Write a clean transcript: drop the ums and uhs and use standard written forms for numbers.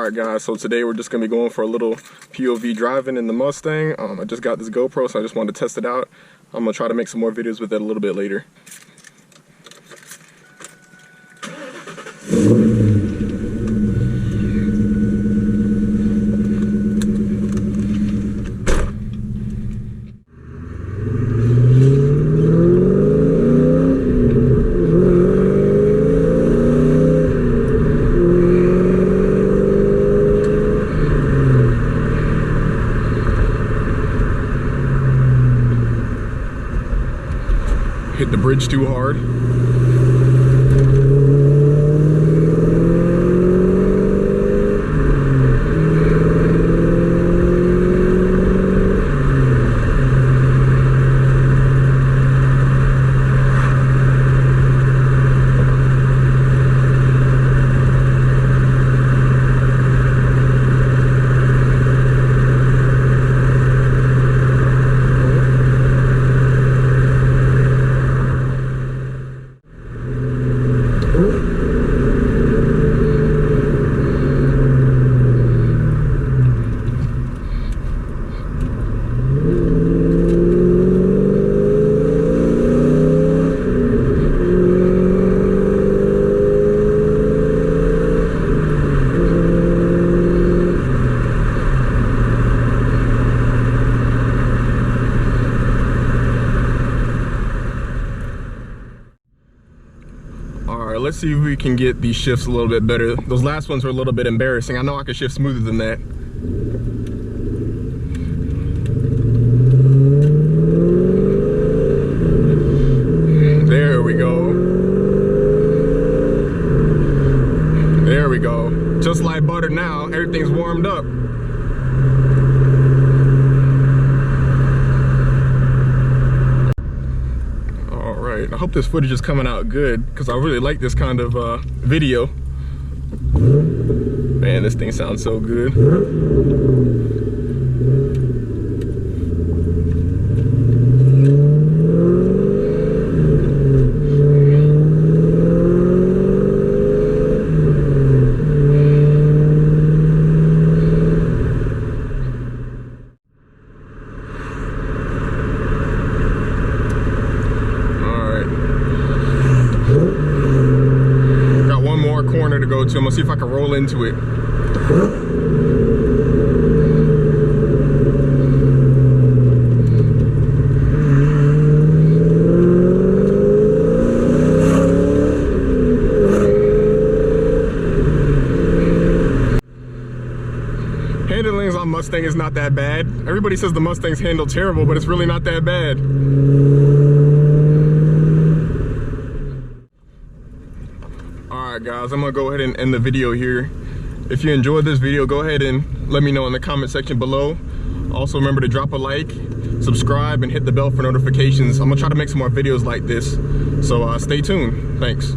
Alright guys, so today we're just going to be going for a little POV driving in the Mustang. I just got this GoPro, so I just wanted to test it out. I'm going to try to make some more videos with it a little bit later. Hit the bridge too hard. Alright, let's see if we can get these shifts a little bit better. Those last ones were a little bit embarrassing. I know I can shift smoother than that. There we go. There we go. Just like butter now, everything's warmed up. I hope this footage is coming out good because I really like this kind of video. Man, this thing sounds so good. Corner to go to. I'm gonna see if I can roll into it. Handling on Mustang is not that bad. Everybody says the Mustangs handle terrible, but it's really not that bad. Alright guys, I'm gonna go ahead and end the video here. If you enjoyed this video, go ahead and let me know in the comment section below. Also remember to drop a like, subscribe, and hit the bell for notifications. I'm gonna try to make some more videos like this, so stay tuned. Thanks.